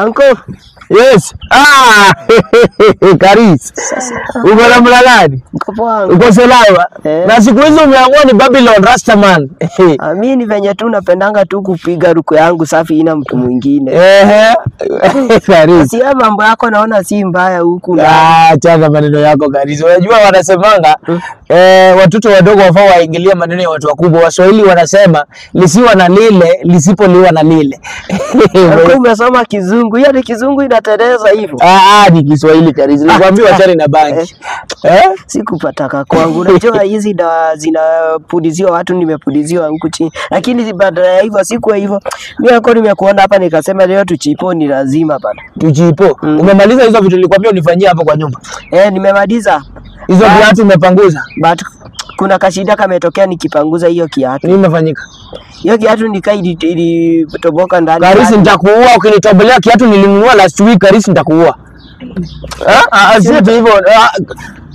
Uncle. Yes. Karis. Uko na mlangani? Uko salama? Na siku hizo umeamua ni Babylon Rastaman. Mimi ni venye tu napendanga tu kupiga ruko yangu safi ina mtu mwingine. Karis. Si mambo yako naona si mbaya huku na. Acha maneno yako Karis. Unajua wanasemanga watoto wadogo wafaa waingilie maneno ya watu wakubwa. Waswahili wanasema lisiwa na lile, lisipoliwa na lile. Kwa umesoma Kizungu. Hiyo ni Kizungu inatereza hivyo. Ni Kiswahili Karis. Nikwambia wachane na bangi. Sikupataka kwangu. Unajua hizi dawa zinapuliziwa watu nimepuliziwa huku chini. Lakini baada ya hivyo siku hivyo. Mimi nako nimekuona hapa nikasema leo tuchipo ni lazima bana. Tuchipo. Umemaliza hizo vitu nilikwambia unifanyie hapo kwa nyumba? Nimemaliza. Hizo viatu umepanguza? But kuna kashida kametokea nikipanguza hiyo kiatu. Nini imefanyika? Hiyo kiatu ili toboka ndani. Karis nitakuua ukinitobolea kiatu nilinunua last week Karis nitakuua. Sio hivyo.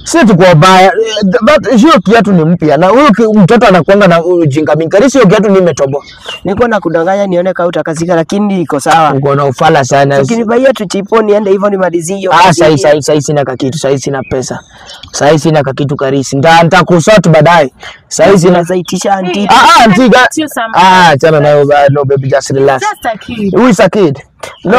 Sio tu kwa baya. But hiyo kiatu ni mpya na huyo mtoto anakuanga na ujinga mingi. Karis hiyo kiatu nimetoboa. Niko na kudanganya nione kama utakazika lakini iko sawa. Uko na ufala sana. Ukinibaia tuchipo niende hivyo nimalizie hiyo. Sasa sina kakitu, sasa sina pesa. Sasa sina kakitu Karis. Nitakusort baadaye. Sasa sina zaitisha anti. Anti. Chana nayo no baby just relax. Just a kid. Who is a kid? No,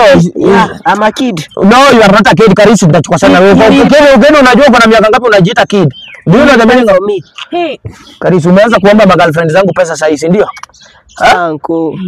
I'm a kid. No, you are not a kid. Karis nitachukua sana wewe. Ukeni unajua kuna miaka ngapi unajiita kid? Do you know the meaning of me? Hey. Karis umeanza kuomba girlfriend zangu pesa sasa hivi ndio? Uncle.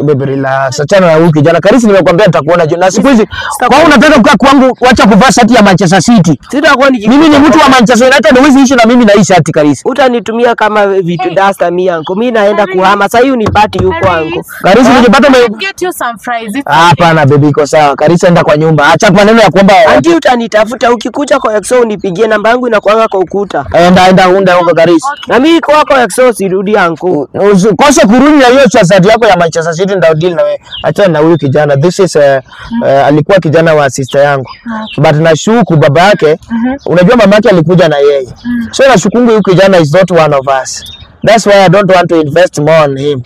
Baby relax. Achana na huyu kijana. Karis nimekuambia nitakuona na siku hizi. Kwa unataka kukaa kwangu wacha kuvaa shati ya Manchester City. Sitakuwa mimi ni mtu wa Manchester United huwezi ishi na mimi na hii shati Karis. Utanitumia kama vitu dasta mimi uncle. Mimi naenda kuhama. Sasa hiyo unipati huko uncle. Karis nikipata get you some fries. Hapana baby iko sawa. Karis enda kwa nyumba. Acha maneno ya kuomba. Anti utanitafuta ukikuja kwa Exo unipigie namba yangu inakuanga kwa ukuta. Enda huko Karis. Na mimi kwa Exo sirudi uncle. Kosa kurudi na hiyo shati yako ya Manchester City ndio deal na wewe. Acha na huyu kijana. This is alikuwa kijana wa sister yangu. But nashuku baba yake. Unajua mama yake alikuja na yeye. So nashuku huyu kijana is not one of us. That's why I don't want to invest more on him.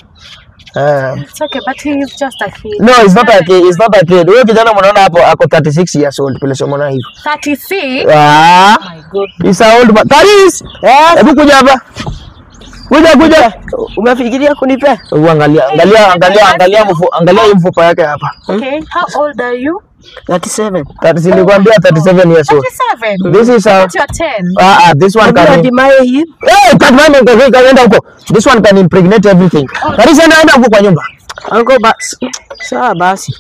It's okay, but he is just a kid. No, he's not a kid. He's not a kid. Huyo kijana mnaona hapo ako 36 years old. Pile somo na hivyo. 36? My God. He's a old man. Karis! Hebu kuja hapa. Kuja. Umefikiria kunipe? Angalia mfupa yake hapa. Okay, how old are you? 37. Nilikwambia 37 years old. 37. This is you're 10. This one can This one can impregnate everything. Karis enda huko kwa nyumba. Uncle basi. Sawa basi.